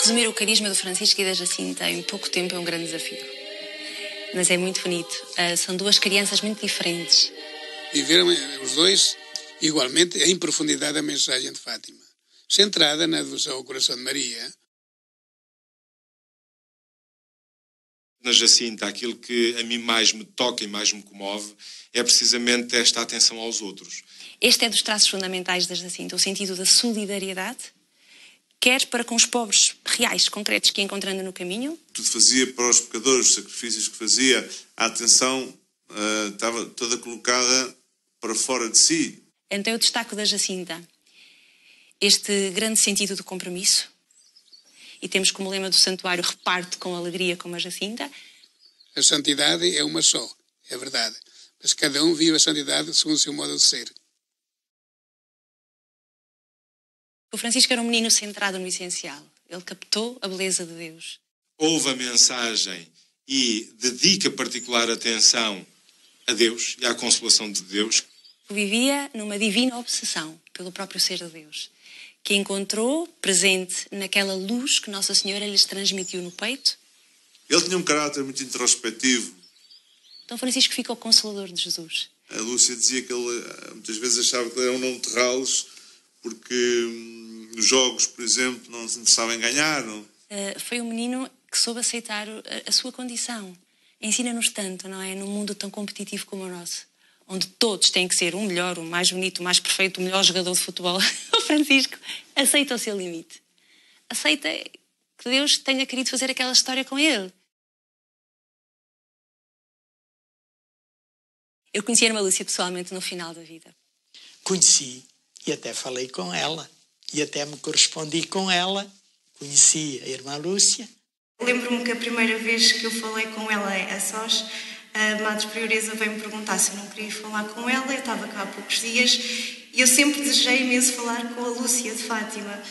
Resumir o carisma do Francisco e da Jacinta em pouco tempo é um grande desafio. Mas é muito bonito. São duas crianças muito diferentes. Viveram os dois igualmente em profundidade a mensagem de Fátima, centrada na devoção ao coração de Maria. Na Jacinta, aquilo que a mim mais me toca e mais me comove é precisamente esta atenção aos outros. Este é dos traços fundamentais da Jacinta, o sentido da solidariedade, quer para com os pobres reais, concretos que ia encontrando no caminho. Tudo fazia para os pecadores, os sacrifícios que fazia, a atenção estava toda colocada para fora de si. Então eu destaco da Jacinta este grande sentido do compromisso. E temos como lema do santuário: reparte com alegria como a Jacinta. A santidade é uma só, é verdade. Mas cada um vive a santidade segundo o seu modo de ser. O Francisco era um menino centrado no essencial. Ele captou a beleza de Deus. Ouve a mensagem e dedica particular atenção a Deus e à consolação de Deus. Vivia numa divina obsessão pelo próprio ser de Deus, que encontrou presente naquela luz que Nossa Senhora lhes transmitiu no peito. Ele tinha um caráter muito introspectivo. Então Francisco ficou consolador de Jesus. A Lúcia dizia que ele muitas vezes achava que ele era um não terralos porque nos jogos, por exemplo, não se interessava em ganhar. Não? Foi um menino que soube aceitar a sua condição. Ensina-nos tanto, não é? Num mundo tão competitivo como o nosso, onde todos têm que ser o melhor, o mais bonito, o mais perfeito, o melhor jogador de futebol. O Francisco aceita o seu limite. Aceita que Deus tenha querido fazer aquela história com ele. Eu conheci a irmã Lúcia pessoalmente no final da vida. Conheci e até falei com ela. E até me correspondi com ela. Conheci a irmã Lúcia. Lembro-me que a primeira vez que eu falei com ela a sós, a Madre Prioresa veio-me perguntar se eu não queria falar com ela. Eu estava cá há poucos dias e eu sempre desejei imenso falar com a Lúcia de Fátima.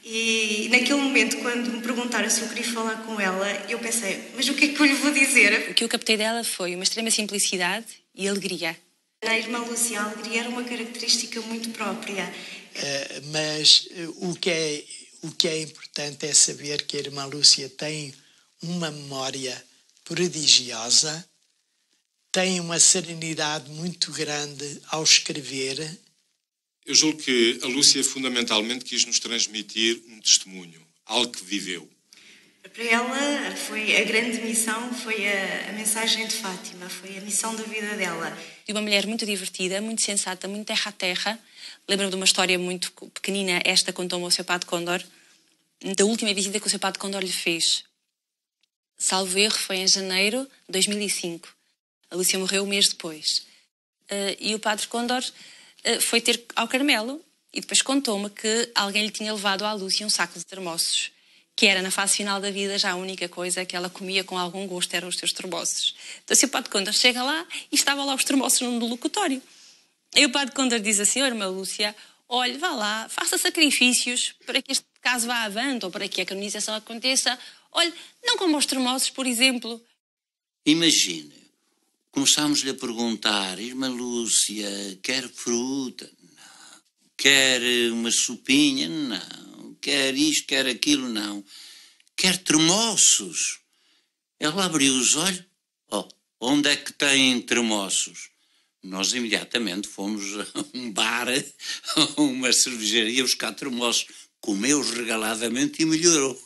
E naquele momento, quando me perguntaram se eu queria falar com ela, eu pensei, mas o que é que eu lhe vou dizer? O que eu captei dela foi uma extrema simplicidade e alegria. Na irmã Lúcia, a alegria era uma característica muito própria. Mas o que é importante é saber que a irmã Lúcia tem uma memória prodigiosa, tem uma serenidade muito grande ao escrever. Eu julgo que a Lúcia fundamentalmente quis nos transmitir um testemunho, algo que viveu. Para ela, foi a grande missão, foi a mensagem de Fátima, foi a missão da vida dela. E uma mulher muito divertida, muito sensata, muito terra a terra. Lembro-me de uma história muito pequenina, esta contou-me ao seu Padre Condor, da última visita que o seu Padre Condor lhe fez. Salvo erro, foi em janeiro de 2005. A Lúcia morreu um mês depois. E o Padre Condor foi ter ao Carmelo e depois contou-me que alguém lhe tinha levado à Lúcia um saco de termossos, que era, na fase final da vida, já a única coisa que ela comia com algum gosto eram os seus termossos. Então o seu Padre Condor chega lá e estava lá os termossos no locutório. E o Padre Condor diz assim: irmã Lúcia, olhe, vá lá, faça sacrifícios para que este caso vá avante ou para que a canonização aconteça. Olhe, não coma os termossos, por exemplo. Imagine, começámos-lhe a perguntar: irmã Lúcia, quer fruta? Não. Quer uma sopinha? Não. Quer isto, quer aquilo? Não. Quer termossos? Ela abriu os olhos. Oh, onde é que tem termossos? Nós imediatamente fomos a um bar, a uma cervejaria, buscar termossos. Comeu-os regaladamente e melhorou.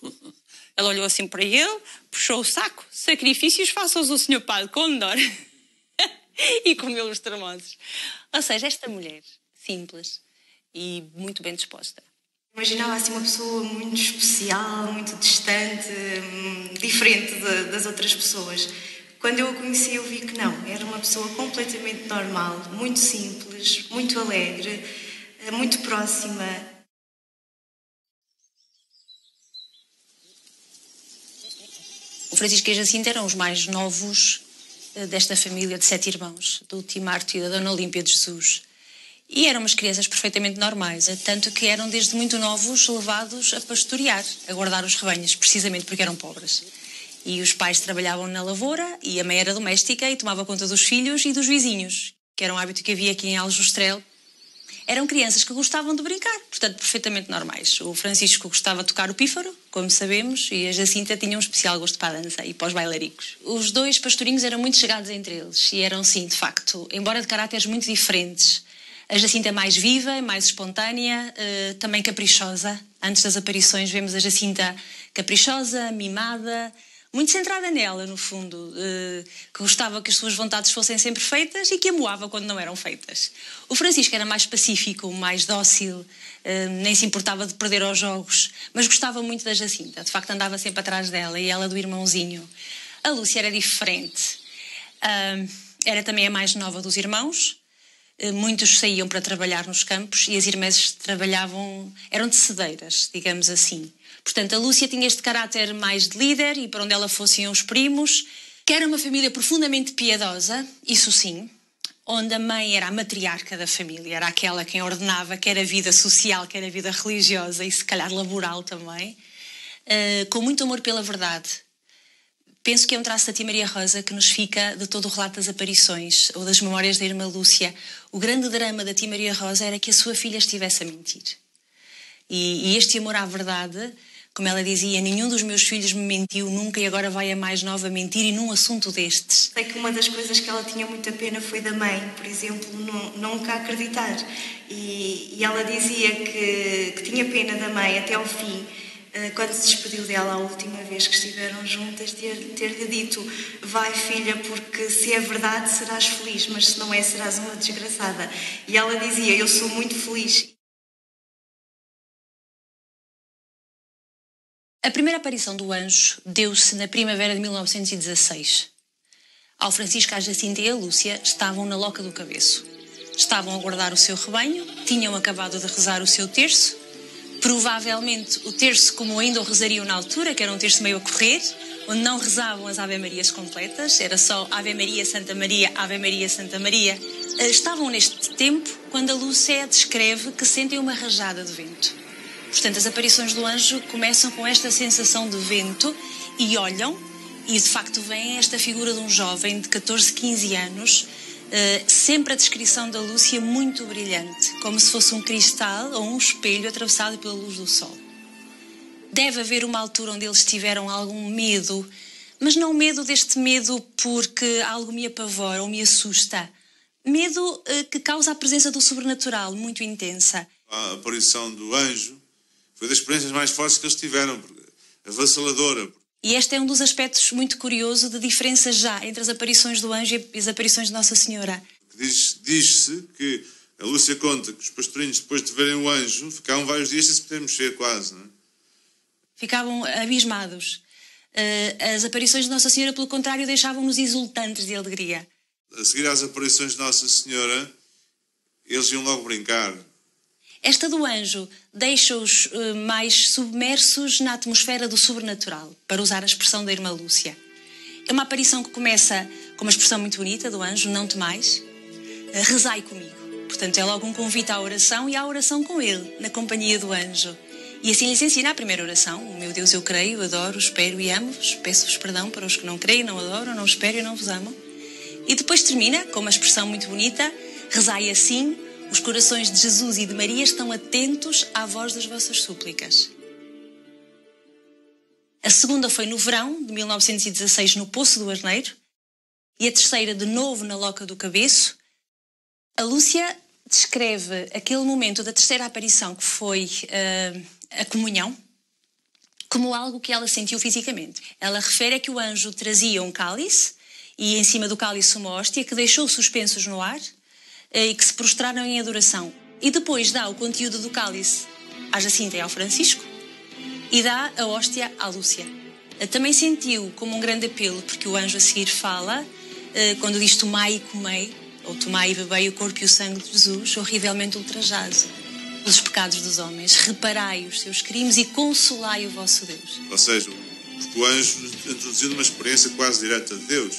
Ela olhou assim para ele, puxou o saco, sacrifícios faça-os o senhor Padre Condor. E comeu os termossos. Ou seja, esta mulher, simples e muito bem disposta. Imaginava assim uma pessoa muito especial, muito distante, diferente das outras pessoas. Quando eu a conheci, eu vi que não. Era uma pessoa completamente normal, muito simples, muito alegre, muito próxima. O Francisco e a Jacinta eram os mais novos desta família de 7 irmãos, do tio Marto e da Dona Olímpia de Jesus. E eram umas crianças perfeitamente normais, tanto que eram desde muito novos levados a pastorear, a guardar os rebanhos, precisamente porque eram pobres. E os pais trabalhavam na lavoura e a mãe era doméstica e tomava conta dos filhos e dos vizinhos, que era um hábito que havia aqui em Aljustrel. eram crianças que gostavam de brincar, portanto, perfeitamente normais. O Francisco gostava de tocar o pífaro, como sabemos, e a Jacinta tinha um especial gosto para a dança e para os bailaricos. Os dois pastorinhos eram muito chegados entre eles e eram, sim, de facto, embora de caráteres muito diferentes. A Jacinta mais viva, mais espontânea, também caprichosa. Antes das aparições vemos a Jacinta caprichosa, mimada, muito centrada nela, no fundo, que gostava que as suas vontades fossem sempre feitas e que amoava quando não eram feitas. O Francisco era mais pacífico, mais dócil, nem se importava de perder aos jogos, mas gostava muito da Jacinta. De facto, andava sempre atrás dela e ela do irmãozinho. A Lúcia era diferente. Era também a mais nova dos irmãos. Muitos saíam para trabalhar nos campos e as irmãs trabalhavam, eram tecedeiras, digamos assim. Portanto, a Lúcia tinha este caráter mais de líder e para onde ela fosse iam os primos, que era uma família profundamente piedosa, isso sim, onde a mãe era a matriarca da família, era aquela quem ordenava quer a vida social, quer a vida religiosa e se calhar laboral também, com muito amor pela verdade. Penso que é um traço da Tia Maria Rosa que nos fica de todo o relato das aparições ou das memórias da irmã Lúcia. O grande drama da Tia Maria Rosa era que a sua filha estivesse a mentir. E este amor à verdade, como ela dizia, nenhum dos meus filhos me mentiu nunca e agora vai a mais nova mentir e num assunto destes. Sei que uma das coisas que ela tinha muita pena foi da mãe, por exemplo, nunca acreditar. E ela dizia que tinha pena da mãe até ao fim, quando se despediu dela a última vez que estiveram juntas, ter-lhe dito: vai filha, porque se é verdade serás feliz, mas se não é serás uma desgraçada. E ela dizia: eu sou muito feliz. A primeira aparição do anjo deu-se na primavera de 1916. Ao Francisco, à Jacinta e à Lúcia estavam na Loca do Cabeço. Estavam a guardar o seu rebanho, tinham acabado de rezar o seu terço. Provavelmente o terço como ainda o rezariam na altura, que era um terço meio a correr, onde não rezavam as Ave Marias completas, era só Ave Maria, Santa Maria, Ave Maria, Santa Maria. Estavam neste tempo quando a Lúcia descreve que sentem uma rajada de vento. Portanto, as aparições do anjo começam com esta sensação de vento e olham, e de facto vem esta figura de um jovem de 14, 15 anos, sempre a descrição da Lúcia muito brilhante, como se fosse um cristal ou um espelho atravessado pela luz do sol. Deve haver uma altura onde eles tiveram algum medo, mas não medo deste medo porque algo me apavora ou me assusta. Medo que causa a presença do sobrenatural, muito intensa. A aparição do anjo foi das experiências mais fortes que eles tiveram, avassaladora. E este é um dos aspectos muito curioso de diferença já entre as aparições do anjo e as aparições de Nossa Senhora. Diz-se que a Lúcia conta que os pastorinhos, depois de verem o anjo, ficavam vários dias sem se poder mexer quase, não é? Ficavam abismados. As aparições de Nossa Senhora, pelo contrário, deixavam-nos exultantes de alegria. A seguir às aparições de Nossa Senhora, eles iam logo brincar. Esta do anjo deixa-os mais submersos na atmosfera do sobrenatural, para usar a expressão da irmã Lúcia. É uma aparição que começa com uma expressão muito bonita do anjo: não temais, rezai comigo. Portanto, é logo um convite à oração e à oração com ele, na companhia do anjo. E assim lhes ensina a primeira oração: o meu Deus, eu creio, adoro, espero e amo-vos, peço-vos perdão para os que não creem, não adoram, não espero e não vos amam. E depois termina com uma expressão muito bonita: rezai assim, os corações de Jesus e de Maria estão atentos à voz das vossas súplicas. A segunda foi no verão de 1916, no Poço do Arneiro, e a terceira de novo na Loca do Cabeço. A Lúcia descreve aquele momento da terceira aparição, que foi a comunhão, como algo que ela sentiu fisicamente. Ela refere que o anjo trazia um cálice e em cima do cálice uma hóstia que deixou suspensos no ar e que se prostraram em adoração. E depois dá o conteúdo do cálice à Jacinta e ao Francisco e dá a hóstia à Lúcia. Também sentiu como um grande apelo, porque o anjo a seguir fala, quando diz tomai e comei, ou tomai e bebei o corpo e o sangue de Jesus, horrivelmente ultrajado pelos pecados dos homens. Reparai os seus crimes e consolai o vosso Deus. Ou seja, porque o anjo introduziu uma experiência quase direta de Deus.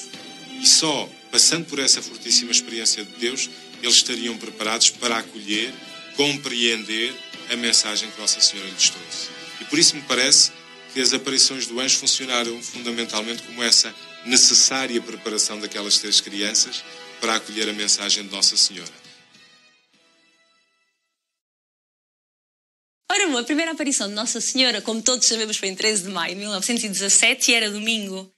E só passando por essa fortíssima experiência de Deus, eles estariam preparados para acolher, compreender a mensagem que Nossa Senhora lhes trouxe. E por isso me parece que as aparições do anjo funcionaram fundamentalmente como essa necessária preparação daquelas 3 crianças para acolher a mensagem de Nossa Senhora. Ora bom, a primeira aparição de Nossa Senhora, como todos sabemos, foi em 13 de maio de 1917 e era domingo.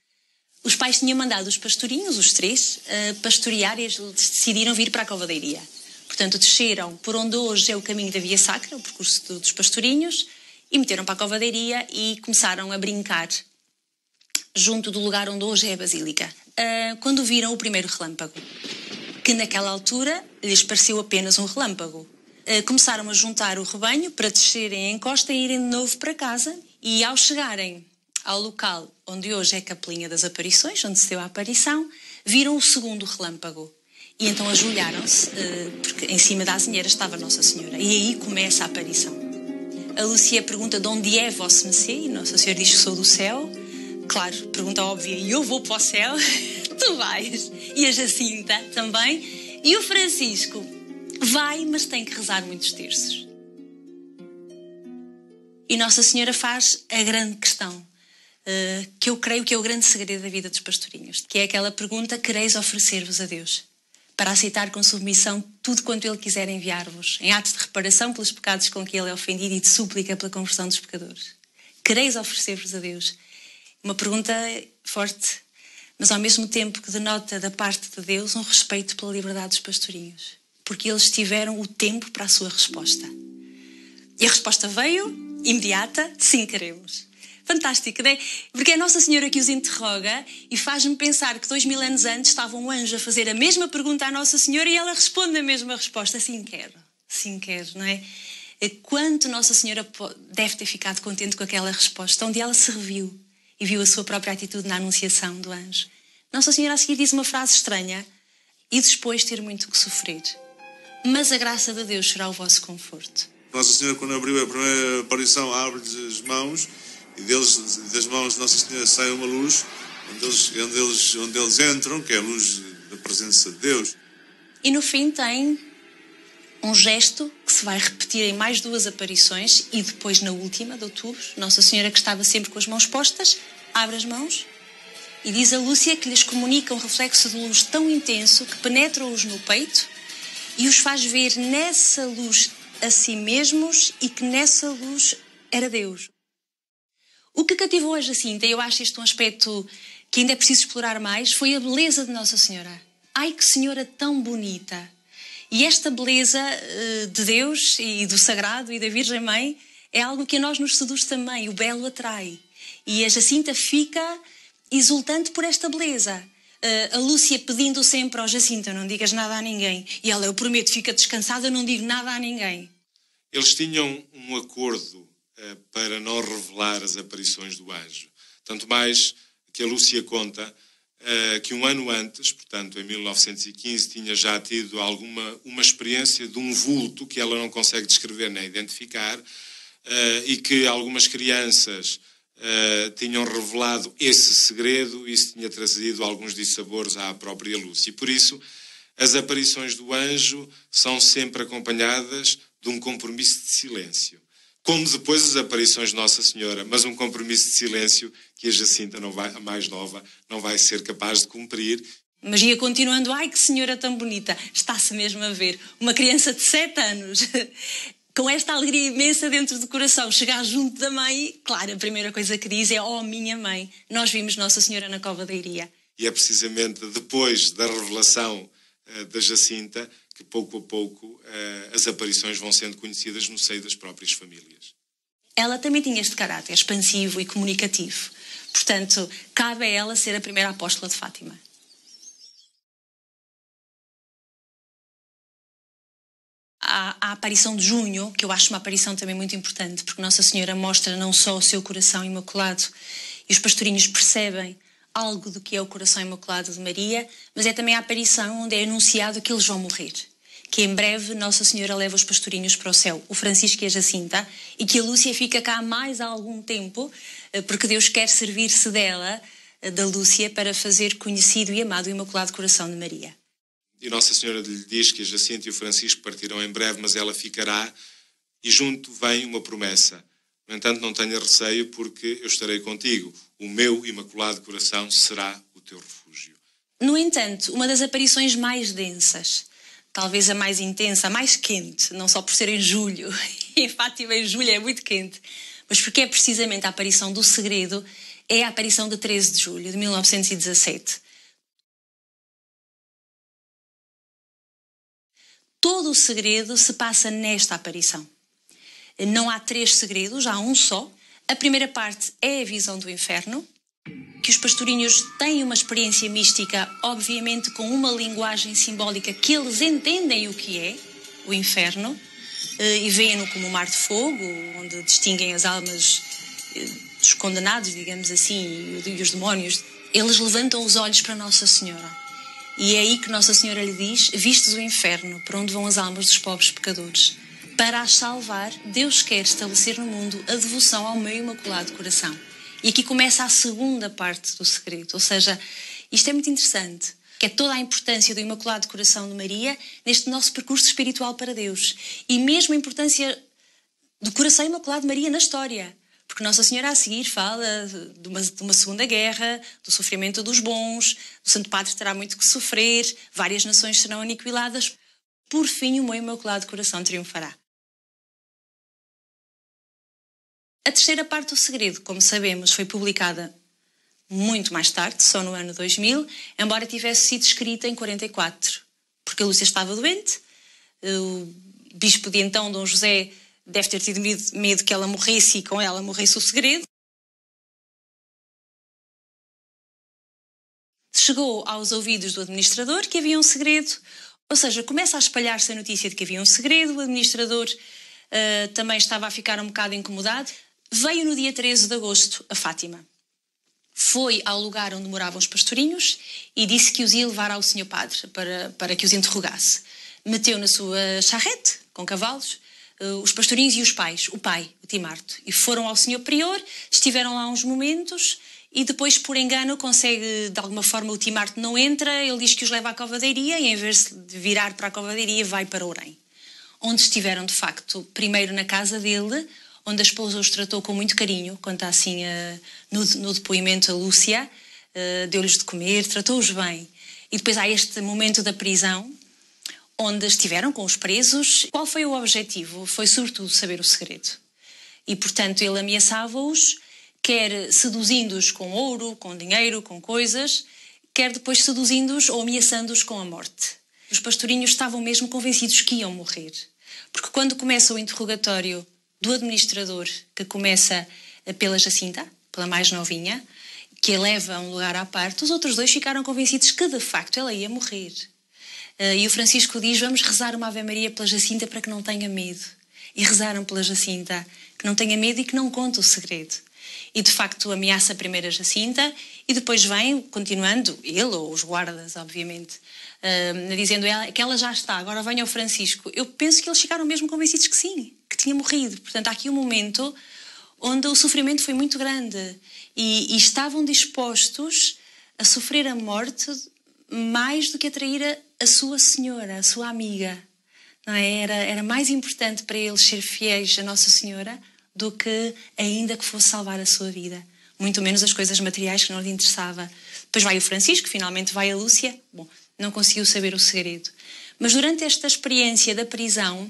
Os pais tinham mandado os pastorinhos, os 3, pastorear e eles decidiram vir para a Cova da Iria. Portanto, desceram por onde hoje é o caminho da Via Sacra, o percurso dos pastorinhos, e meteram para a Cova da Iria e começaram a brincar junto do lugar onde hoje é a Basílica. Quando viram o primeiro relâmpago, que naquela altura lhes pareceu apenas um relâmpago, começaram a juntar o rebanho para descerem a encosta e irem de novo para casa, e ao chegarem ao local onde hoje é a Capelinha das Aparições, onde se deu a aparição, viram o segundo relâmpago. E então ajoelharam-se, porque em cima da azinheira estava Nossa Senhora. E aí começa a aparição. A Lúcia pergunta de onde é vosso Messê, e Nossa Senhora diz que sou do céu. Claro, pergunta óbvia, e eu vou para o céu? Tu vais. E a Jacinta também. E o Francisco vai, mas tem que rezar muitos terços. E Nossa Senhora faz a grande questão, que eu creio que é o grande segredo da vida dos pastorinhos, que é aquela pergunta: quereis oferecer-vos a Deus, para aceitar com submissão tudo quanto Ele quiser enviar-vos, em atos de reparação pelos pecados com que Ele é ofendido e de súplica pela conversão dos pecadores. Quereis oferecer-vos a Deus? Uma pergunta forte, mas ao mesmo tempo que denota da parte de Deus um respeito pela liberdade dos pastorinhos, porque eles tiveram o tempo para a sua resposta. E a resposta veio imediata: sim, queremos. Fantástico, não é? Porque é Nossa Senhora que os interroga e faz-me pensar que 2000 anos antes estava um anjo a fazer a mesma pergunta à Nossa Senhora e ela responde a mesma resposta: sim, quero, não é? Quanto Nossa Senhora deve ter ficado contente com aquela resposta, onde ela se reviu e viu a sua própria atitude na anunciação do anjo. Nossa Senhora a seguir diz uma frase estranha: e depois ter muito que sofrer, mas a graça de Deus será o vosso conforto. Nossa Senhora, quando abriu a primeira aparição, abre-lhes as mãos e das mãos de Nossa Senhora sai uma luz onde eles entram, que é a luz da presença de Deus. E no fim tem um gesto que se vai repetir em mais 2 aparições e depois na última, de outubro, Nossa Senhora, que estava sempre com as mãos postas, abre as mãos e diz a Lúcia que lhes comunica um reflexo de luz tão intenso que penetra-os no peito e os faz ver nessa luz a si mesmos e que nessa luz era Deus. O que cativou a Jacinta, e eu acho este um aspecto que ainda é preciso explorar mais, foi a beleza de Nossa Senhora. Ai, que Senhora tão bonita! E esta beleza de Deus e do Sagrado e da Virgem Mãe é algo que a nós nos seduz também, o belo atrai. E a Jacinta fica exultante por esta beleza. A Lúcia pedindo sempre ao Jacinta: não digas nada a ninguém. E ela: eu prometo, fica descansada, não digo nada a ninguém. Eles tinham um acordo para não revelar as aparições do anjo. Tanto mais que a Lúcia conta que um ano antes, portanto em 1915, tinha já tido uma experiência de um vulto que ela não consegue descrever nem identificar, e que algumas crianças tinham revelado esse segredo, e isso tinha trazido alguns dissabores à própria Lúcia. E por isso as aparições do anjo são sempre acompanhadas de um compromisso de silêncio. Como depois as aparições de Nossa Senhora, mas um compromisso de silêncio que a Jacinta, a mais nova, não vai ser capaz de cumprir. Mas ia continuando: ai, que Senhora tão bonita! Está-se mesmo a ver uma criança de 7 anos com esta alegria imensa dentro do coração, chegar junto da mãe. Claro, a primeira coisa que diz é: oh, minha mãe, nós vimos Nossa Senhora na Cova da Iria. E é precisamente depois da revelação da Jacinta que pouco a pouco as aparições vão sendo conhecidas no seio das próprias famílias. Ela também tinha este caráter expansivo e comunicativo. Portanto, cabe a ela ser a primeira apóstola de Fátima. A aparição de junho, que eu acho uma aparição também muito importante, porque Nossa Senhora mostra não só o seu coração imaculado, e os pastorinhos percebem algo do que é o coração imaculado de Maria, mas é também a aparição onde é anunciado que eles vão morrer. Que em breve Nossa Senhora leva os pastorinhos para o céu, o Francisco e a Jacinta, e que a Lúcia fica cá mais algum tempo, porque Deus quer servir-se dela, da Lúcia, para fazer conhecido e amado o Imaculado Coração de Maria. E Nossa Senhora lhe diz que a Jacinta e o Francisco partirão em breve, mas ela ficará, e junto vem uma promessa: no entanto, não tenha receio, porque eu estarei contigo. O meu Imaculado Coração será o teu refúgio. No entanto, uma das aparições mais densas, talvez a mais intensa, a mais quente, não só por ser em julho em Fátima em julho é muito quente, mas porque é precisamente a aparição do segredo, é a aparição de 13 de julho de 1917. Todo o segredo se passa nesta aparição. Não há 3 segredos, há um só. A primeira parte é a visão do inferno, que os pastorinhos têm uma experiência mística, obviamente com uma linguagem simbólica que eles entendem o que é o inferno, e veem-no como um mar de fogo, onde distinguem as almas dos condenados, digamos assim, e os demónios. Eles levantam os olhos para Nossa Senhora. E é aí que Nossa Senhora lhe diz: vistes o inferno, para onde vão as almas dos pobres pecadores. Para as salvar, Deus quer estabelecer no mundo a devoção ao meu imaculado coração. E aqui começa a segunda parte do segredo. Ou seja, isto é muito interessante, que é toda a importância do Imaculado Coração de Maria neste nosso percurso espiritual para Deus. E mesmo a importância do Coração Imaculado de Maria na história. Porque Nossa Senhora a seguir fala de uma segunda guerra, do sofrimento dos bons, o Santo Padre terá muito que sofrer, várias nações serão aniquiladas. Por fim, o meu Imaculado Coração triunfará. A terceira parte do segredo, como sabemos, foi publicada muito mais tarde, só no ano 2000, embora tivesse sido escrita em 44, porque a Lúcia estava doente. O bispo de então, Dom José, deve ter tido medo que ela morresse e com ela morresse o segredo. Chegou aos ouvidos do administrador que havia um segredo, ou seja, começa a espalhar-se a notícia de que havia um segredo. O administrador também estava a ficar um bocado incomodado. Veio no dia 13 de agosto a Fátima. Foi ao lugar onde moravam os pastorinhos e disse que os ia levar ao Senhor Padre para que os interrogasse. Meteu na sua charrete, com cavalos, os pastorinhos e os pais, o pai, o Timarto, e foram ao Senhor Prior, estiveram lá uns momentos e depois, por engano, consegue, de alguma forma, o Timarto não entra, ele diz que os leva à covadeiria e, em vez de virar para a covadeiria, vai para Orém. Onde estiveram, de facto, primeiro na casa dele, onde a esposa os tratou com muito carinho, conta assim no depoimento a Lúcia, deu-lhes de comer, tratou-os bem. E depois há este momento da prisão, onde estiveram com os presos. Qual foi o objetivo? Foi, sobretudo, saber o segredo. E, portanto, ele ameaçava-os, quer seduzindo-os com ouro, com dinheiro, com coisas, quer depois seduzindo-os ou ameaçando-os com a morte. Os pastorinhos estavam mesmo convencidos que iam morrer. Porque quando começa o interrogatório do administrador, que começa pela Jacinta, pela mais novinha, que a leva a um lugar à parte, os outros dois ficaram convencidos que, de facto, ela ia morrer. E o Francisco diz: vamos rezar uma Ave Maria pela Jacinta para que não tenha medo. E rezaram pela Jacinta, que não tenha medo e que não conte o segredo. E, de facto, ameaça primeiro a Jacinta e depois vem, continuando, ele ou os guardas, obviamente, dizendo que ela já está, agora venha o Francisco. Eu penso que eles ficaram mesmo convencidos que sim, que tinha morrido. Portanto, há aqui um momento onde o sofrimento foi muito grande e estavam dispostos a sofrer a morte mais do que a trair a sua senhora, a sua amiga. Não é? Era mais importante para eles ser fiéis a Nossa Senhora do que ainda que fosse salvar a sua vida. Muito menos as coisas materiais que não lhe interessava. Depois vai o Francisco, finalmente vai a Lúcia. Bom, não conseguiu saber o segredo. Mas durante esta experiência da prisão,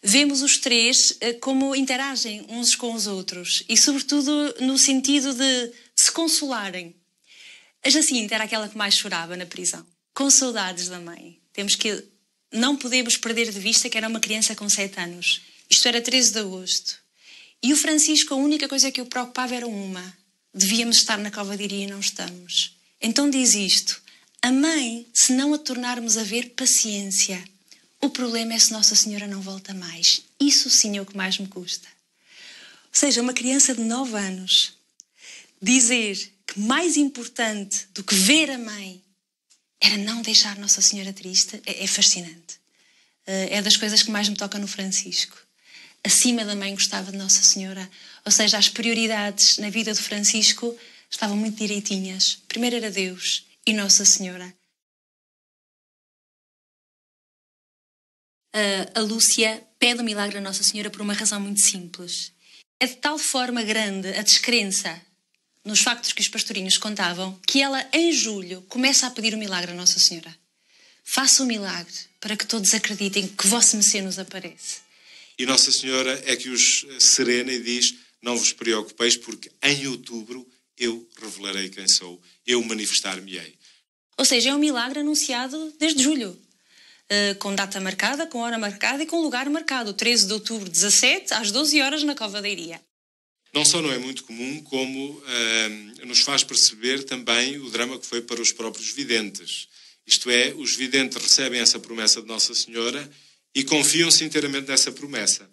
vemos os três como interagem uns com os outros e, sobretudo, no sentido de se consolarem. A Jacinta era aquela que mais chorava na prisão, com saudades da mãe. Não podemos perder de vista que era uma criança com 7 anos. Isto era 13 de agosto. E o Francisco, a única coisa que o preocupava era uma: devíamos estar na covadeiria e não estamos. Então diz isto: a mãe, se não a tornarmos a ver, paciência. O problema é se Nossa Senhora não volta mais. Isso sim é o que mais me custa. Ou seja, uma criança de 9 anos dizer que mais importante do que ver a mãe era não deixar Nossa Senhora triste é fascinante. É das coisas que mais me toca no Francisco. Acima da mãe gostava de Nossa Senhora. Ou seja, as prioridades na vida do Francisco estavam muito direitinhas. Primeiro era Deus e Nossa Senhora. A Lúcia pede o milagre a Nossa Senhora por uma razão muito simples. É de tal forma grande a descrença nos factos que os pastorinhos contavam que ela, em julho, começa a pedir o milagre a Nossa Senhora. Faça o milagre para que todos acreditem que Vossa Mercê nos aparece. E Nossa Senhora é que os serena e diz: não vos preocupeis, porque em outubro eu revelarei quem sou, eu manifestar-me-ei. Ou seja, é um milagre anunciado desde julho, com data marcada, com hora marcada e com lugar marcado, 13 de outubro, 17, às 12 horas, na Cova da Iria. Não só não é muito comum, como nos faz perceber também o drama que foi para os próprios videntes. Isto é, os videntes recebem essa promessa de Nossa Senhora e confiam-se inteiramente nessa promessa,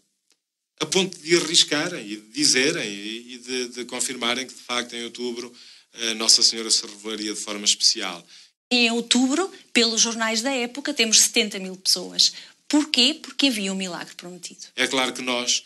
a ponto de arriscarem e de dizerem e de confirmarem que, de facto, em outubro, Nossa Senhora se revelaria de forma especial. E em outubro, pelos jornais da época, temos 70 mil pessoas. Porquê? Porque havia um milagre prometido. É claro que nós,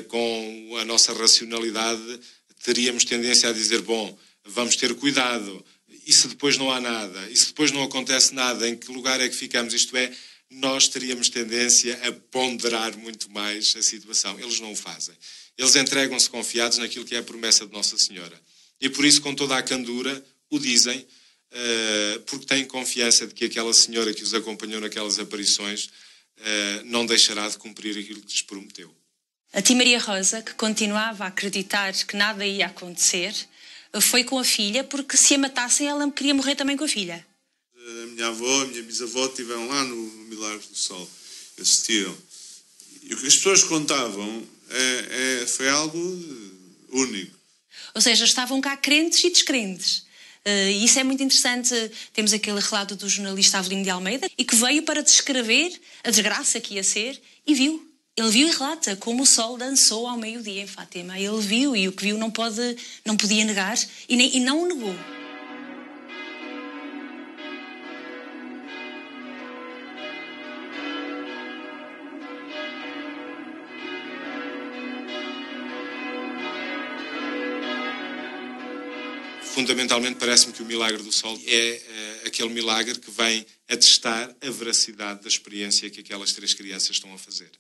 com a nossa racionalidade, teríamos tendência a dizer: bom, vamos ter cuidado, e se depois não há nada, e se depois não acontece nada, em que lugar é que ficamos? Isto é, nós teríamos tendência a ponderar muito mais a situação. Eles não o fazem. Eles entregam-se confiados naquilo que é a promessa de Nossa Senhora. E por isso, com toda a candura, o dizem, porque têm confiança de que aquela senhora que os acompanhou naquelas aparições não deixará de cumprir aquilo que lhes prometeu. A tia Maria Rosa, que continuava a acreditar que nada ia acontecer, foi com a filha, porque se a matassem, ela queria morrer também com a filha. A minha avó, a minha bisavó estiveram lá no Milagre do Sol, assistiram. E o que as pessoas contavam foi algo único. Ou seja, estavam cá crentes e descrentes. E isso é muito interessante. Temos aquele relato do jornalista Avelino de Almeida, e que veio para descrever a desgraça que ia ser, e viu. Ele viu e relata como o sol dançou ao meio-dia em Fátima. Ele viu, e o que viu não podia negar, e não o negou. Fundamentalmente, parece-me que o milagre do sol é aquele milagre que vem atestar a veracidade da experiência que aquelas 3 crianças estão a fazer.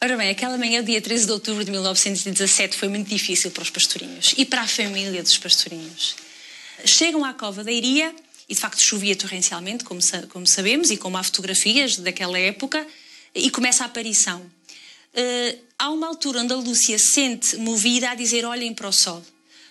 Ora bem, aquela manhã, dia 13 de outubro de 1917, foi muito difícil para os pastorinhos e para a família dos pastorinhos. Chegam à Cova da Iria, e de facto chovia torrencialmente, como sabemos, e como há fotografias daquela época, e começa a aparição. Há uma altura onde a Lúcia se sente movida a dizer: olhem para o sol,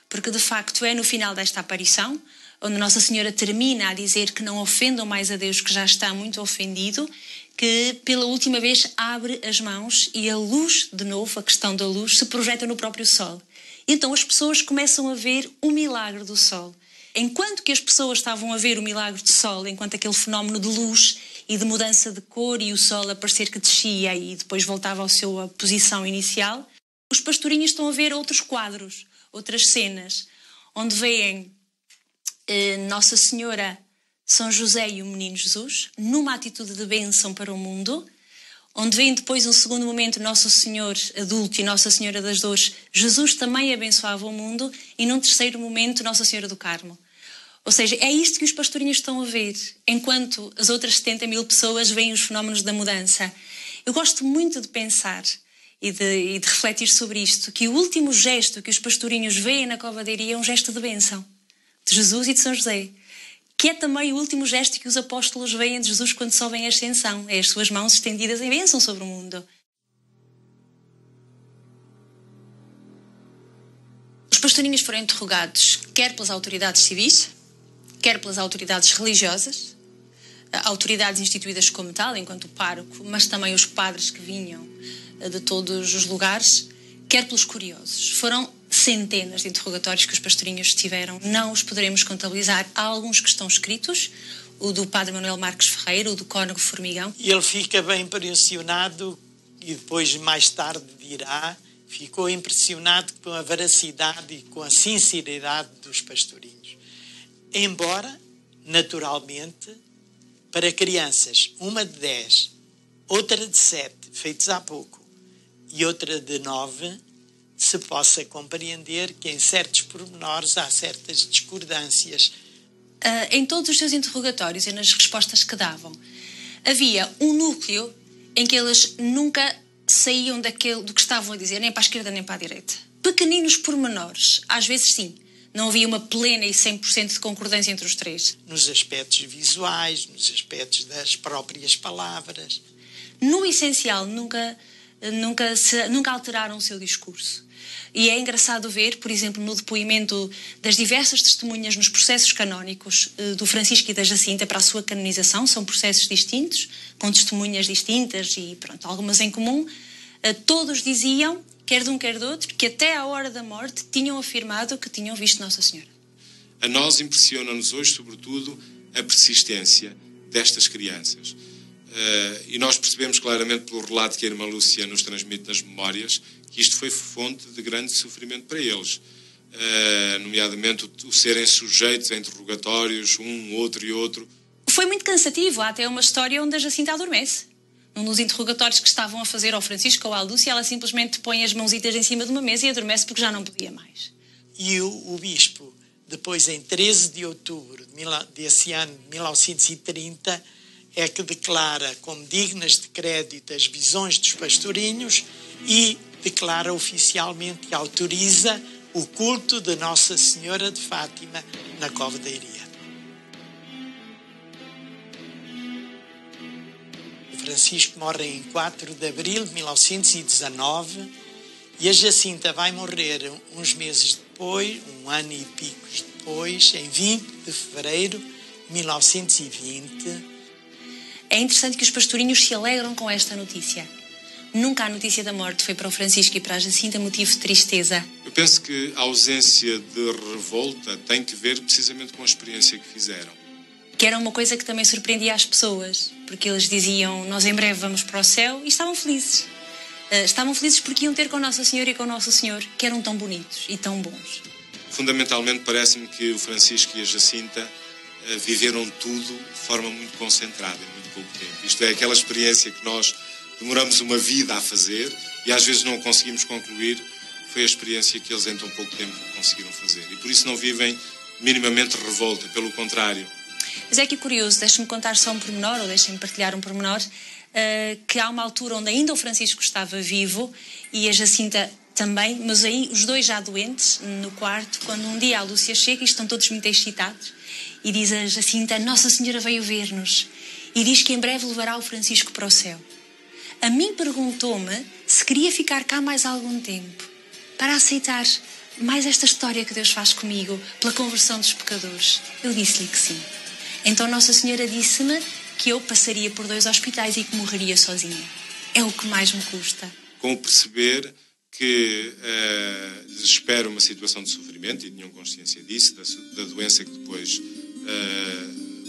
porque de facto é no final desta aparição, onde Nossa Senhora termina a dizer que não ofendam mais a Deus, que já está muito ofendido, que pela última vez abre as mãos e a luz, de novo, a questão da luz, se projeta no próprio sol. Então as pessoas começam a ver o milagre do sol. Enquanto que as pessoas estavam a ver o milagre do sol, enquanto aquele fenómeno de luz e de mudança de cor e o sol a parecer que descia e depois voltava à sua posição inicial, os pastorinhos estão a ver outros quadros, outras cenas, onde veem Nossa Senhora, São José e o Menino Jesus, numa atitude de bênção para o mundo, onde vem depois um segundo momento Nosso Senhor adulto e Nossa Senhora das Dores, Jesus também abençoava o mundo, e num terceiro momento Nossa Senhora do Carmo. Ou seja, é isto que os pastorinhos estão a ver, enquanto as outras 70 mil pessoas veem os fenómenos da mudança. Eu gosto muito de pensar e de refletir sobre isto, que o último gesto que os pastorinhos veem na Cova da Iria é um gesto de bênção, de Jesus e de São José, que é também o último gesto que os apóstolos veem de Jesus quando sobem a ascensão, é as suas mãos estendidas em bênção sobre o mundo. Os pastorinhos foram interrogados quer pelas autoridades civis, quer pelas autoridades religiosas, autoridades instituídas como tal, enquanto o pároco, mas também os padres que vinham de todos os lugares, quer pelos curiosos. Foram centenas de interrogatórios que os pastorinhos tiveram. Não os poderemos contabilizar. Há alguns que estão escritos, o do padre Manuel Marques Ferreira, o do Cónego Formigão. E ele fica bem impressionado, e depois mais tarde dirá, ficou impressionado com a veracidade e com a sinceridade dos pastorinhos. Embora, naturalmente, para crianças, uma de 10, outra de 7, feitos há pouco, e outra de 9, se possa compreender que em certos pormenores há certas discordâncias. Em todos os seus interrogatórios e nas respostas que davam, havia um núcleo em que eles nunca saíam do que estavam a dizer, nem para a esquerda nem para a direita. Pequeninos pormenores, às vezes sim, Não havia uma plena e 100% de concordância entre os três. Nos aspectos visuais, nos aspectos das próprias palavras. No essencial, nunca alteraram o seu discurso. E é engraçado ver, por exemplo, no depoimento das diversas testemunhas nos processos canónicos do Francisco e da Jacinta para a sua canonização, são processos distintos, com testemunhas distintas e pronto, algumas em comum, todos diziam, quer de um quer do outro, que até à hora da morte tinham afirmado que tinham visto Nossa Senhora. A nós impressiona-nos hoje, sobretudo, a persistência destas crianças. E nós percebemos claramente pelo relato que a irmã Lúcia nos transmite nas memórias que isto foi fonte de grande sofrimento para eles, nomeadamente o serem sujeitos a interrogatórios, outro e outro. Foi muito cansativo. Há até uma história onde a Jacinta adormece. Num dos interrogatórios que estavam a fazer ao Francisco ou à Lúcia, ela simplesmente põe as mãozitas em cima de uma mesa e adormece porque já não podia mais. E o bispo, depois em 13 de outubro desse ano de 1930, é que declara como dignas de crédito as visões dos pastorinhos e declara oficialmente e autoriza o culto de Nossa Senhora de Fátima na Cova da Iria. O Francisco morre em 4 de abril de 1919 e a Jacinta vai morrer uns meses depois, um ano e picos depois, em 20 de fevereiro de 1920. É interessante que os pastorinhos se alegram com esta notícia. Nunca a notícia da morte foi para o Francisco e para a Jacinta motivo de tristeza. Eu penso que a ausência de revolta tem que ver precisamente com a experiência que fizeram. Que era uma coisa que também surpreendia as pessoas, porque eles diziam, nós em breve vamos para o céu, e estavam felizes. Estavam felizes porque iam ter com Nossa Senhora e com Nosso Senhor, que eram tão bonitos e tão bons. Fundamentalmente, parece-me que o Francisco e a Jacinta viveram tudo de forma muito concentrada, em muito pouco tempo. Isto é, aquela experiência que nós demoramos uma vida a fazer e às vezes não conseguimos concluir, foi a experiência que eles em tão pouco tempo conseguiram fazer. E por isso não vivem minimamente revolta, pelo contrário. Mas é que é curioso, deixe-me contar só um pormenor, ou deixe-me partilhar um pormenor, que há uma altura onde ainda o Francisco estava vivo e a Jacinta também, mas aí os dois já doentes, no quarto, quando um dia a Lúcia chega e estão todos muito excitados, e diz a Jacinta, Nossa Senhora veio ver-nos e diz que em breve levará o Francisco para o céu. A mim perguntou-me se queria ficar cá mais algum tempo para aceitar mais esta história que Deus faz comigo pela conversão dos pecadores. Eu disse-lhe que sim. Então Nossa Senhora disse-me que eu passaria por 2 hospitais e que morreria sozinha. É o que mais me custa. Com o perceber que lhes espera uma situação de sofrimento, e tinham consciência disso, da doença que depois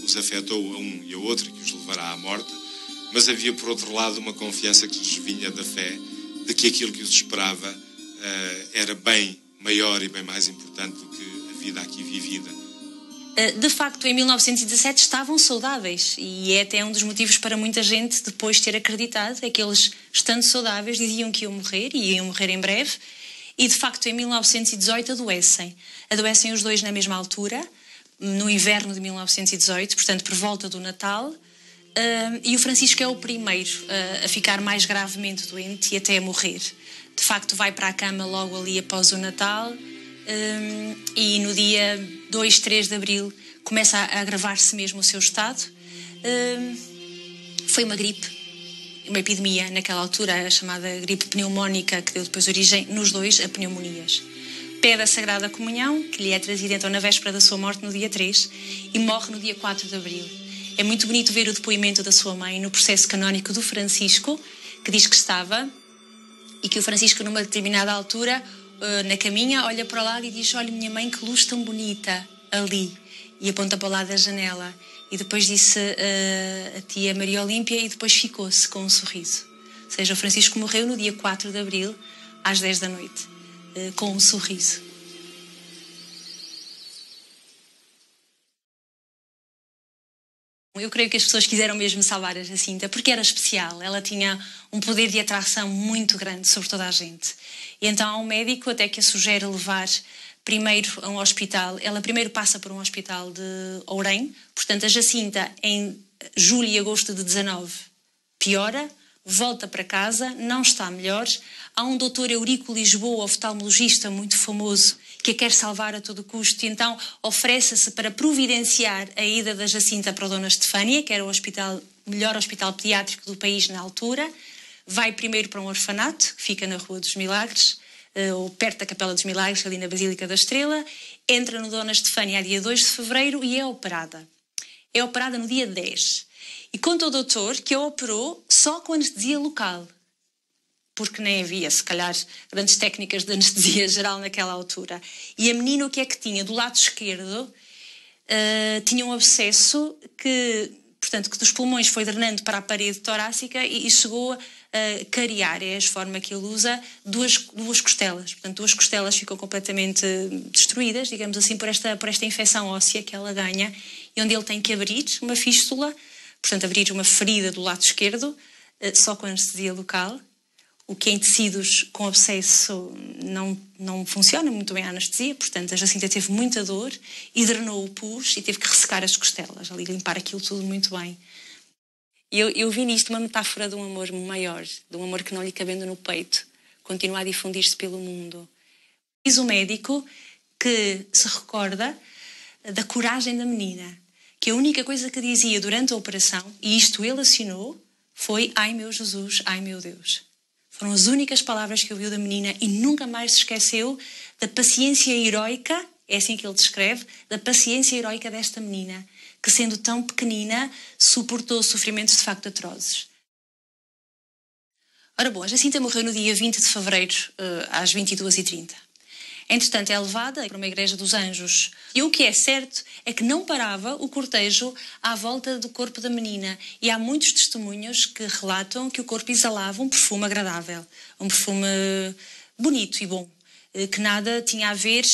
os afetou a um e a outro e que os levará à morte, mas havia, por outro lado, uma confiança que lhes vinha da fé de que aquilo que os esperava era bem maior e bem mais importante do que a vida aqui vivida. De facto, em 1917 estavam saudáveis e é até um dos motivos para muita gente depois ter acreditado, é que eles, estando saudáveis, diziam que iam morrer e iam morrer em breve e, de facto, em 1918 adoecem. Adoecem os dois na mesma altura, no inverno de 1918, portanto, por volta do Natal, e o Francisco é o primeiro a ficar mais gravemente doente e até a morrer. De facto, vai para a cama logo ali após o Natal e no dia 2, 3 de abril começa a agravar-se mesmo o seu estado. Foi uma gripe, uma epidemia naquela altura, a chamada gripe pneumónica, que deu depois origem nos dois a pneumonias. Pede a Sagrada Comunhão, que lhe é trazida então na véspera da sua morte, no dia 3, e morre no dia 4 de abril. É muito bonito ver o depoimento da sua mãe no processo canónico do Francisco, que diz que estava, e que o Francisco, numa determinada altura, na caminha, olha para o lado e diz, olha, minha mãe, que luz tão bonita ali, e aponta para o lado da janela. E depois disse a tia Maria Olímpia e depois ficou-se com um sorriso. Ou seja, o Francisco morreu no dia 4 de abril, às 10 da noite, com um sorriso. Eu creio que as pessoas quiseram mesmo salvar a Jacinta porque era especial. Ela tinha um poder de atração muito grande sobre toda a gente. E então há um médico até que a sugere levar primeiro a um hospital. Ela primeiro passa por um hospital de Ourém. Portanto, a Jacinta, em julho e agosto de 19, piora. volta para casa, não está melhor. Há um doutor Eurico Lisboa, oftalmologista muito famoso, que a quer salvar a todo custo, e então oferece-se para providenciar a ida da Jacinta para a Dona Estefânia, que era o melhor hospital pediátrico do país na altura. Vai primeiro para um orfanato, que fica na Rua dos Milagres, ou perto da Capela dos Milagres, ali na Basílica da Estrela. Entra no Dona Estefânia a dia 2 de fevereiro e é operada. É operada no dia 10. E conta o doutor que a operou só com anestesia local, porque nem havia, se calhar, grandes técnicas de anestesia geral naquela altura. E a menina o que é que tinha? Do lado esquerdo tinha um abscesso que, portanto, que dos pulmões foi drenando para a parede torácica e chegou a cariar, é a forma que ele usa, duas costelas. Portanto, duas costelas ficam completamente destruídas, digamos assim, por esta infecção óssea que ela ganha, e onde ele tem que abrir uma fístula, portanto, abrir uma ferida do lado esquerdo, só com anestesia local. O que em tecidos com abscesso não funciona muito bem a anestesia, portanto a Jacinta teve muita dor e drenou o pus e teve que ressecar as costelas, ali limpar aquilo tudo muito bem. E eu vi nisto uma metáfora de um amor maior, de um amor que não lhe cabendo no peito, continua a difundir-se pelo mundo. Diz o médico que se recorda da coragem da menina, que a única coisa que dizia durante a operação, e isto ele assinou, foi: ai meu Jesus, ai meu Deus. Foram as únicas palavras que ouviu da menina e nunca mais se esqueceu da paciência heroica, é assim que ele descreve, da paciência heroica desta menina, que sendo tão pequenina, suportou sofrimentos de facto atrozes. Ora bom, a Jacinta morreu no dia 20 de fevereiro, às 22h30. Entretanto, é levada para uma igreja dos anjos. E o que é certo é que não parava o cortejo à volta do corpo da menina. E há muitos testemunhos que relatam que o corpo exalava um perfume agradável, um perfume bonito e bom, que nada tinha a ver,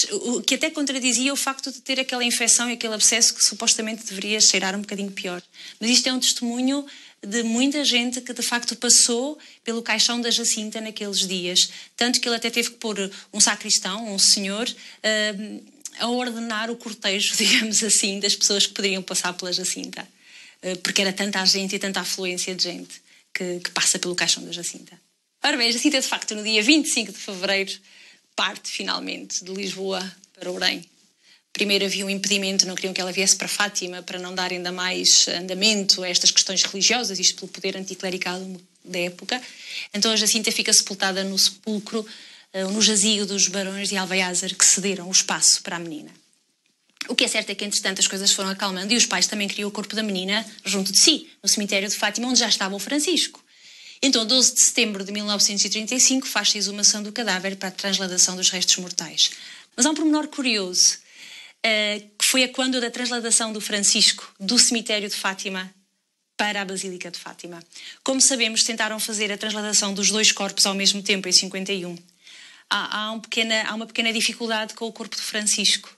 que até contradizia o facto de ter aquela infecção e aquele abscesso que supostamente deveria cheirar um bocadinho pior. Mas isto é um testemunho de muita gente que de facto passou pelo caixão da Jacinta naqueles dias. Tanto que ele até teve que pôr um sacristão, um senhor, a ordenar o cortejo, digamos assim, das pessoas que poderiam passar pela Jacinta. Porque era tanta a gente e tanta afluência de gente que passa pelo caixão da Jacinta. Ora bem, a Jacinta de facto no dia 25 de fevereiro parte finalmente de Lisboa para Orem. Primeiro havia um impedimento, não queriam que ela viesse para Fátima para não dar ainda mais andamento a estas questões religiosas, isto pelo poder anticlerical da época. Então a Jacinta fica sepultada no sepulcro, no jazigo dos barões de Alvaiázar, que cederam o espaço para a menina. O que é certo é que, entretanto, as coisas foram acalmando e os pais também queriam o corpo da menina junto de si, no cemitério de Fátima, onde já estava o Francisco. Então, 12 de setembro de 1935, faz-se a exumação do cadáver para a transladação dos restos mortais. Mas há um pormenor curioso, que foi a quando da transladação do Francisco do cemitério de Fátima para a Basílica de Fátima. Como sabemos, tentaram fazer a transladação dos dois corpos ao mesmo tempo, em 51. Há uma pequena dificuldade com o corpo de Francisco,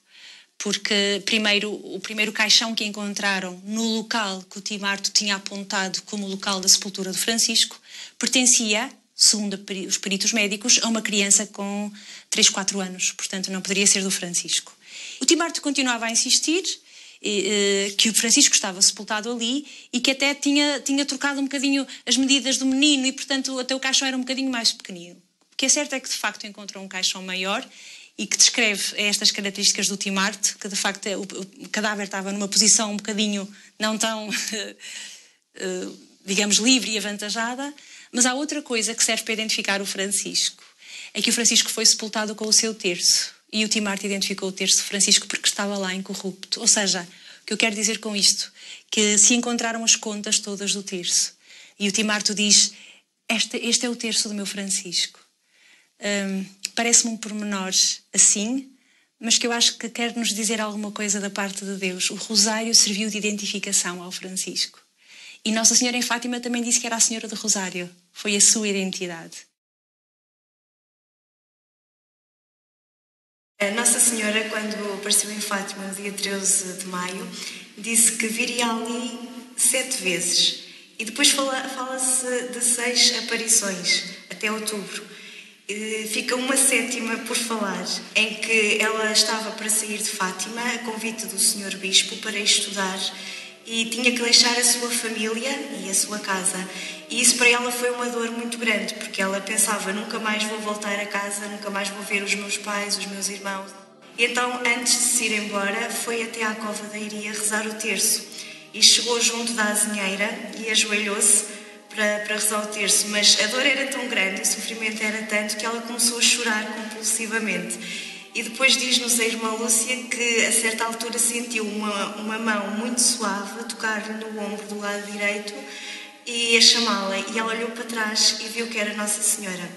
porque o primeiro caixão que encontraram no local que o Timarto tinha apontado como local da sepultura de Francisco pertencia, segundo os peritos médicos, a uma criança com 3, 4 anos. Portanto, não poderia ser do Francisco. O Timarto continuava a insistir que o Francisco estava sepultado ali e que até tinha trocado um bocadinho as medidas do menino e, portanto, até o caixão era um bocadinho mais pequenino. O que é certo é que, de facto, encontrou um caixão maior e que descreve estas características do Timarto, que, de facto, o cadáver estava numa posição um bocadinho não tão, digamos, livre e avantajada. Mas há outra coisa que serve para identificar o Francisco. É que o Francisco foi sepultado com o seu terço. E o Timarto identificou o terço de Francisco porque estava lá incorrupto. Ou seja, o que eu quero dizer com isto? Que se encontraram as contas todas do terço. E o Timarto diz: este é o terço do meu Francisco. Parece-me um pormenor assim, mas que eu acho que quer nos dizer alguma coisa da parte de Deus. O rosário serviu de identificação ao Francisco. E Nossa Senhora em Fátima também disse que era a Senhora do Rosário. Foi a sua identidade. A Nossa Senhora, quando apareceu em Fátima no dia 13 de maio, disse que viria ali 7 vezes. E depois fala-se de 6 aparições, até outubro. Fica uma 7ª por falar, em que ela estava para sair de Fátima, a convite do Sr. Bispo, para estudar e tinha que deixar a sua família e a sua casa. E isso para ela foi uma dor muito grande, porque ela pensava, nunca mais vou voltar a casa, nunca mais vou ver os meus pais, os meus irmãos. E então, antes de se ir embora, foi até à Cova da Iria rezar o terço. E chegou junto da azinheira e ajoelhou-se para rezar o terço. Mas a dor era tão grande, o sofrimento era tanto, que ela começou a chorar compulsivamente. E depois diz-nos a irmã Lúcia que a certa altura sentiu uma mão muito suave a tocar-lhe no ombro do lado direito e a chamá-la. E ela olhou para trás e viu que era Nossa Senhora.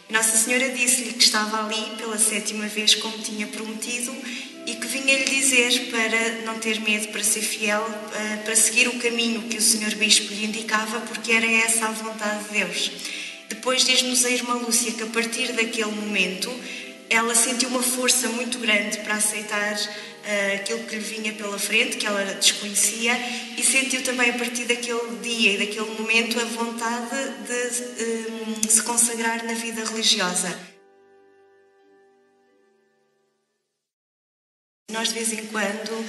E Nossa Senhora disse-lhe que estava ali pela 7ª vez, como tinha prometido, e que vinha-lhe dizer para não ter medo, para ser fiel, para seguir o caminho que o Senhor Bispo lhe indicava, porque era essa a vontade de Deus. Depois diz-nos a irmã Lúcia que a partir daquele momento ela sentiu uma força muito grande para aceitar aquilo que lhe vinha pela frente, que ela desconhecia, e sentiu também a partir daquele dia e daquele momento a vontade de se consagrar na vida religiosa. Nós de vez em quando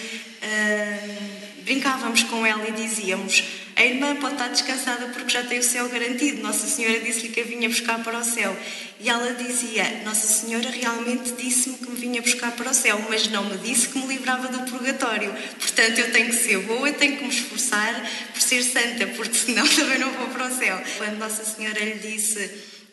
brincávamos com ela e dizíamos: a irmã pode estar descansada porque já tem o céu garantido. Nossa Senhora disse-lhe que a vinha buscar para o céu. E ela dizia: Nossa Senhora realmente disse-me que me vinha buscar para o céu, mas não me disse que me livrava do purgatório. Portanto, eu tenho que ser boa, eu tenho que me esforçar por ser santa, porque senão também não vou para o céu. Quando Nossa Senhora lhe disse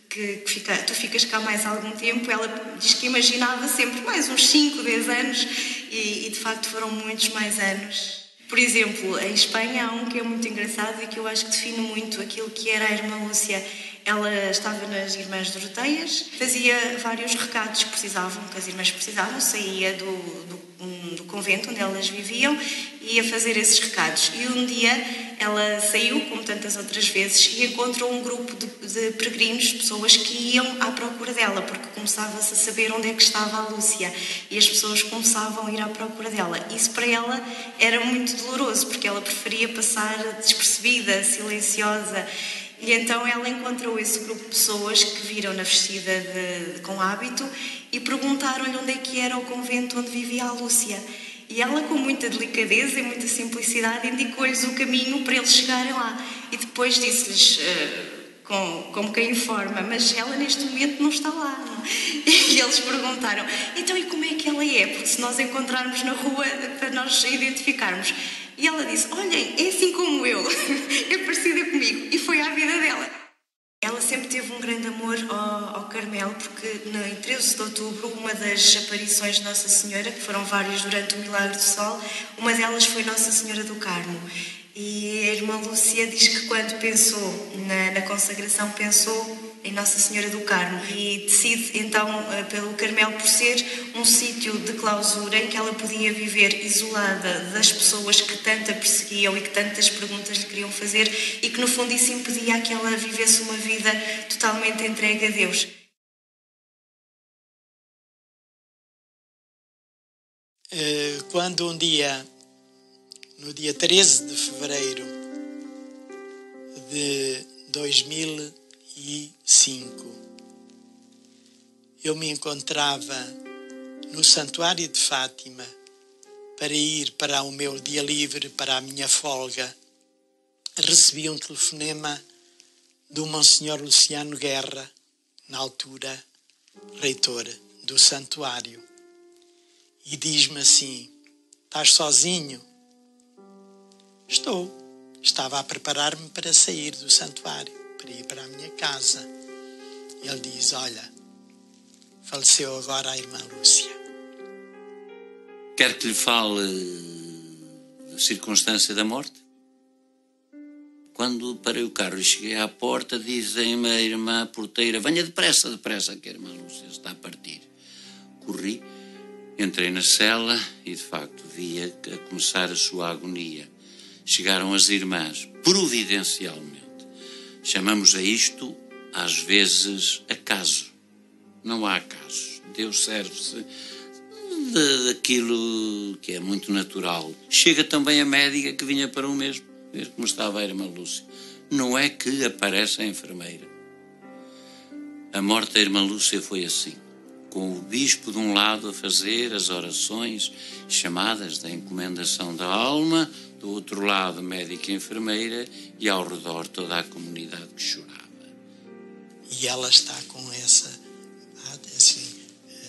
que tu ficas cá mais algum tempo, ela diz que imaginava sempre mais uns 5, 10 anos e de facto foram muitos mais anos. Por exemplo, em Espanha há um que é muito engraçado e que eu acho que define muito aquilo que era a irmã Lúcia. Ela estava nas Irmãs Doroteias, fazia vários recados que as irmãs precisavam, saía do convento onde elas viviam e ia fazer esses recados. E um dia ela saiu, como tantas outras vezes, e encontrou um grupo de peregrinos, pessoas que iam à procura dela, porque começava-se a saber onde é que estava a Lúcia e as pessoas começavam a ir à procura dela. Isso para ela era muito doloroso, porque ela preferia passar despercebida, silenciosa. E então ela encontrou esse grupo de pessoas que viram-na vestida com hábito e perguntaram-lhe onde é que era o convento onde vivia a Lúcia. E ela, com muita delicadeza e muita simplicidade, indicou-lhes o caminho para eles chegarem lá. E depois disse-lhes, como quem informa, mas ela neste momento não está lá. Não? E eles perguntaram, então e como é que ela é? Porque se nós encontrarmos na rua, para nós identificarmos. E ela disse, olhem, é assim como eu, é parecida comigo. E foi à vida dela. Ela sempre teve um grande amor ao Carmelo, porque em 13 de outubro, uma das aparições de Nossa Senhora, que foram várias durante o Milagre do Sol, uma delas foi Nossa Senhora do Carmo. E a irmã Lúcia diz que quando pensou na consagração, pensou em Nossa Senhora do Carmo e decide então pelo Carmelo por ser um sítio de clausura em que ela podia viver isolada das pessoas que tanto a perseguiam e que tantas perguntas lhe queriam fazer e que no fundo isso impedia que ela vivesse uma vida totalmente entregue a Deus. Quando um dia, no dia 13 de fevereiro de 2005, eu me encontrava no Santuário de Fátima para ir para o meu dia livre, para a minha folga, recebi um telefonema do Monsenhor Luciano Guerra, na altura reitor do santuário, e diz-me assim: estás sozinho? Estou. Estava a preparar-me para sair do santuário, para ir para a minha casa. Ele diz, olha, faleceu agora a irmã Lúcia. Quer que lhe fale da circunstância da morte? Quando parei o carro e cheguei à porta, dizem-me a irmã porteira, venha depressa, depressa, que a irmã Lúcia está a partir. Corri, entrei na cela e, de facto, via a começar a sua agonia. Chegaram as irmãs, providencialmente. Chamamos a isto, às vezes, acaso. Não há acasos. Deus serve-se daquilo que é muito natural. Chega também a médica que vinha para o mesmo, ver como estava a irmã Lúcia. Não é que aparece a enfermeira. A morte da irmã Lúcia foi assim. com o bispo de um lado a fazer as orações chamadas da encomendação da alma, do outro lado médico e enfermeira, e ao redor toda a comunidade que chorava. E ela está com essa,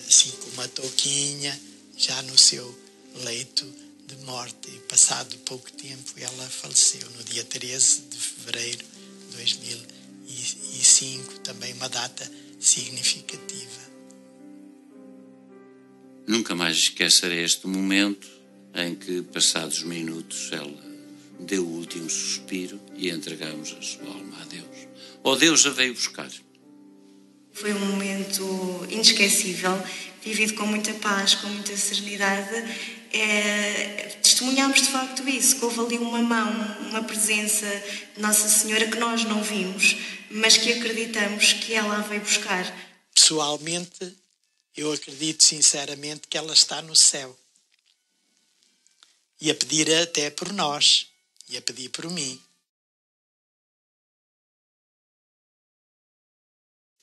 assim como a touquinha, já no seu leito de morte. E passado pouco tempo ela faleceu, no dia 13 de fevereiro de 2005, também uma data significativa. Nunca mais esquecerei este momento em que, passados minutos, ela deu o último suspiro e entregamos a sua alma a Deus. Ou Deus a veio buscar. Foi um momento inesquecível, vivido com muita paz, com muita serenidade. Testemunhámos de facto isso, que houve ali uma mão, uma presença de Nossa Senhora que nós não vimos, mas que acreditamos que ela a veio buscar. Pessoalmente, eu acredito sinceramente que ela está no céu. E a pedir até por nós, e a pedir por mim.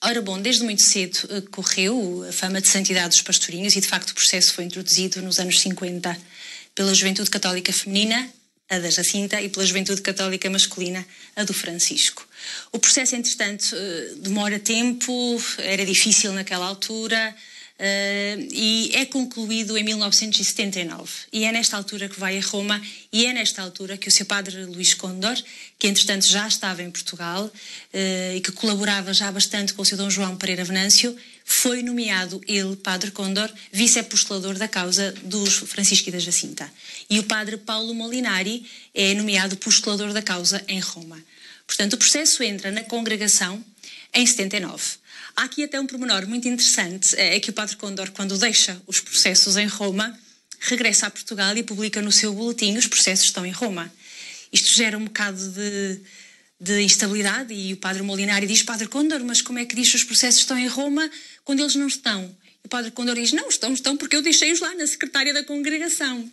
Ora bom, desde muito cedo correu a fama de santidade dos pastorinhos e de facto o processo foi introduzido nos anos 50 pela Juventude Católica Feminina, a da Jacinta, e pela Juventude Católica Masculina, a do Francisco. O processo, entretanto, demora tempo, era difícil naquela altura, e é concluído em 1979. E é nesta altura que vai a Roma e é nesta altura que o seu padre Luís Condor, que entretanto já estava em Portugal e que colaborava já bastante com o seu Dom João Pereira Venâncio, foi nomeado ele, padre Condor, vice-apostolador da causa dos Francisco e da Jacinta. E o padre Paulo Molinari é nomeado apostolador da causa em Roma. Portanto, o processo entra na congregação em 79. Há aqui até um pormenor muito interessante, é que o padre Condor, quando deixa os processos em Roma, regressa a Portugal e publica no seu boletim: os processos estão em Roma. Isto gera um bocado de instabilidade e o padre Molinari diz: padre Condor, mas como é que diz que os processos estão em Roma quando eles não estão? E o padre Condor diz: não, estão porque eu deixei-os lá na secretária da congregação.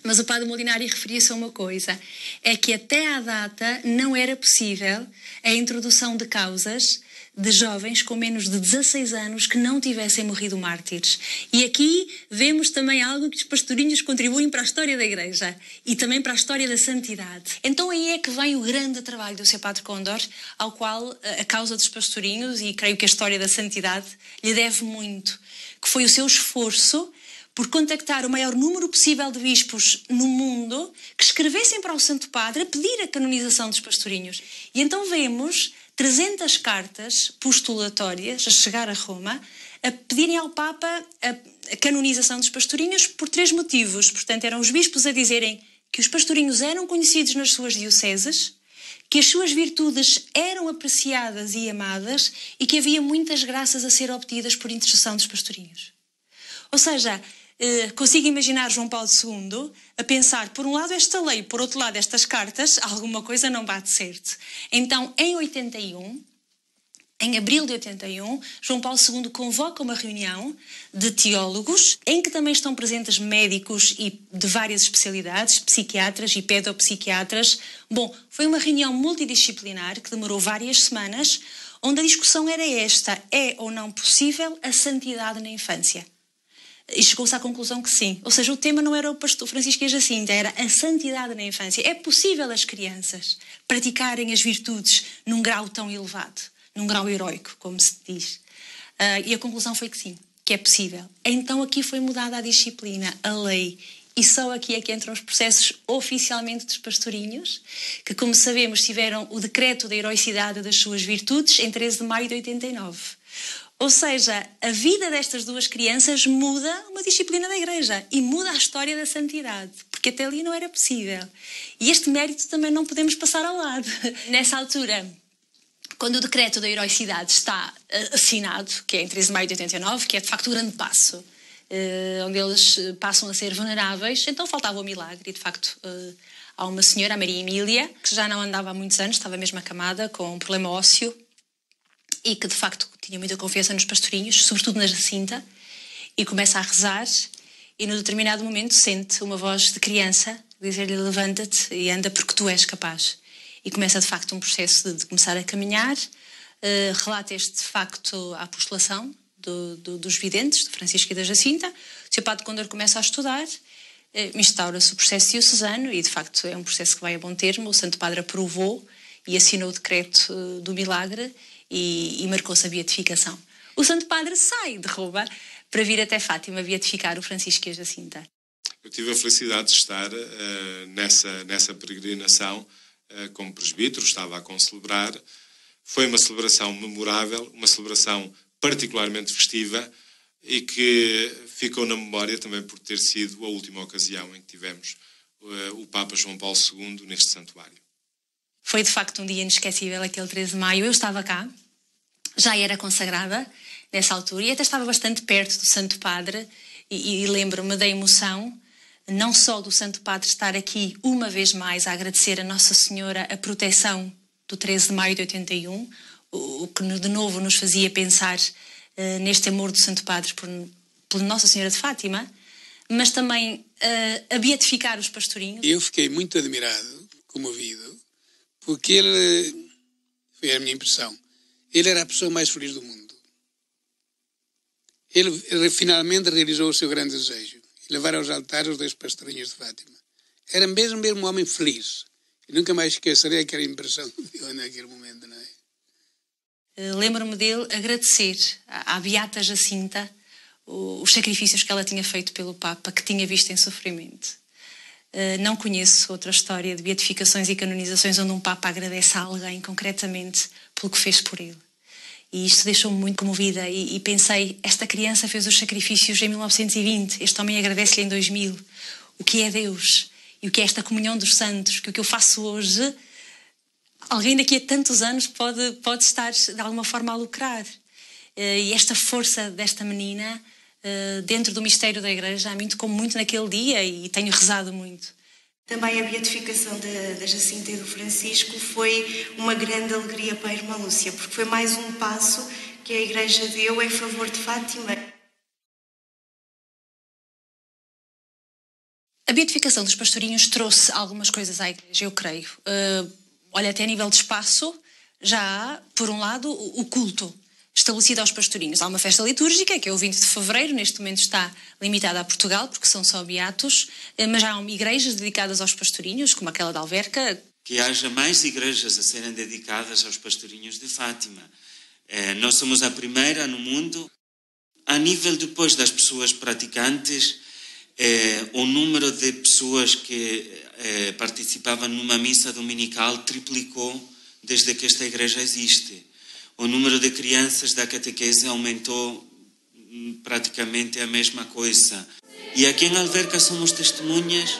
Mas o padre Molinari referia-se a uma coisa, é que até à data não era possível a introdução de causas de jovens com menos de 16 anos que não tivessem morrido mártires. E aqui vemos também algo que os pastorinhos contribuem para a história da Igreja e também para a história da santidade. Então aí é que vem o grande trabalho do seu padre Condor, ao qual a causa dos pastorinhos, e creio que a história da santidade, lhe deve muito, que foi o seu esforço por contactar o maior número possível de bispos no mundo que escrevessem para o Santo Padre a pedir a canonização dos pastorinhos. E então vemos 300 cartas postulatórias a chegar a Roma a pedirem ao Papa a canonização dos pastorinhos por 3 motivos. Portanto, eram os bispos a dizerem que os pastorinhos eram conhecidos nas suas dioceses, que as suas virtudes eram apreciadas e amadas e que havia muitas graças a ser obtidas por intercessão dos pastorinhos. Ou seja, consigo imaginar João Paulo II a pensar, por um lado esta lei, por outro lado estas cartas, alguma coisa não bate certo. Então, em abril de 81, João Paulo II convoca uma reunião de teólogos em que também estão presentes médicos e de várias especialidades, psiquiatras e pedopsiquiatras. Bom, foi uma reunião multidisciplinar que demorou várias semanas, onde a discussão era esta: é ou não possível a santidade na infância? E chegou-se à conclusão que sim. Ou seja, o tema não era o pastor Francisco e a Jacinta, era a santidade na infância. É possível as crianças praticarem as virtudes num grau tão elevado, num grau heroico, como se diz. E a conclusão foi que sim, que é possível. Então aqui foi mudada a disciplina, a lei. E só aqui é que entram os processos oficialmente dos pastorinhos, que, como sabemos, tiveram o decreto da heroicidade das suas virtudes em 13 de maio de 89. Ou seja, a vida destas duas crianças muda uma disciplina da Igreja e muda a história da santidade, porque até ali não era possível. E este mérito também não podemos passar ao lado. Nessa altura, quando o decreto da heroicidade está assinado, que é em 13 de maio de 89, que é de facto o grande passo, onde eles passam a ser veneráveis, então faltava o milagre e de facto há uma senhora, a Maria Emília, que já não andava há muitos anos, estava mesmo acamada com um problema ósseo, e que de facto tinha muita confiança nos pastorinhos, sobretudo na Jacinta, e começa a rezar e no determinado momento sente uma voz de criança dizer-lhe: levanta-te e anda porque tu és capaz. E começa de facto um processo de começar a caminhar, relata este facto à apostolação dos videntes, de Francisco e da Jacinta. O Sr. Padre Condor começa a estudar, instaura-se o processo diocesano e, de facto, é um processo que vai a bom termo. O Santo Padre aprovou e assinou o decreto do milagre e marcou-se a beatificação. O Santo Padre sai de Roma para vir até Fátima beatificar o Francisco e a Jacinta. Eu tive a felicidade de estar nessa peregrinação como presbítero, estava a concelebrar. Foi uma celebração memorável, uma celebração particularmente festiva e que ficou na memória também por ter sido a última ocasião em que tivemos o Papa João Paulo II neste santuário. Foi de facto um dia inesquecível, aquele 13 de maio. Eu estava cá, já era consagrada nessa altura e até estava bastante perto do Santo Padre e lembro-me da emoção, não só do Santo Padre estar aqui uma vez mais a agradecer a Nossa Senhora a proteção do 13 de maio de 81, o que de novo nos fazia pensar neste amor do Santo Padre por Nossa Senhora de Fátima, mas também a beatificar os pastorinhos. Eu fiquei muito admirado, comovido, porque ele, foi a minha impressão, ele era a pessoa mais feliz do mundo. Ele finalmente realizou o seu grande desejo, levar aos altares os 2 pastorinhos de Fátima. Era mesmo um homem feliz. E nunca mais esquecerei aquela impressão que deu naquele momento, não é? Lembro-me dele agradecer à Beata Jacinta os sacrifícios que ela tinha feito pelo Papa, que tinha visto em sofrimento. Não conheço outra história de beatificações e canonizações onde um Papa agradece a alguém concretamente pelo que fez por ele. E isto deixou-me muito comovida e pensei, esta criança fez os sacrifícios em 1920, este homem agradece-lhe em 2000. O que é Deus? E o que é esta comunhão dos santos? Que o que eu faço hoje, alguém daqui a tantos anos pode estar de alguma forma a lucrar. E esta força desta menina dentro do mistério da Igreja me tocou muito naquele dia e tenho rezado muito. Também a beatificação da Jacinta e do Francisco foi uma grande alegria para a irmã Lúcia, porque foi mais um passo que a Igreja deu em favor de Fátima. A beatificação dos pastorinhos trouxe algumas coisas à Igreja, eu creio. Olha, até a nível de espaço, já há, por um lado, o culto estabelecido aos pastorinhos. Há uma festa litúrgica, que é o 20 de fevereiro, neste momento está limitada a Portugal, porque são só beatos, mas já há igrejas dedicadas aos pastorinhos, como aquela de Alverca. Que haja mais igrejas a serem dedicadas aos pastorinhos de Fátima. Nós somos a primeira no mundo. A nível depois das pessoas praticantes, o número de pessoas que participavam numa missa dominical triplicou desde que esta igreja existe. O número de crianças da catequese aumentou praticamente a mesma coisa. E aqui em Alverca somos testemunhas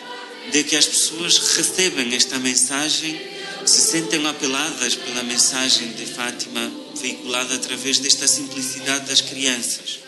de que as pessoas recebem esta mensagem, se sentem apeladas pela mensagem de Fátima veiculada através desta simplicidade das crianças.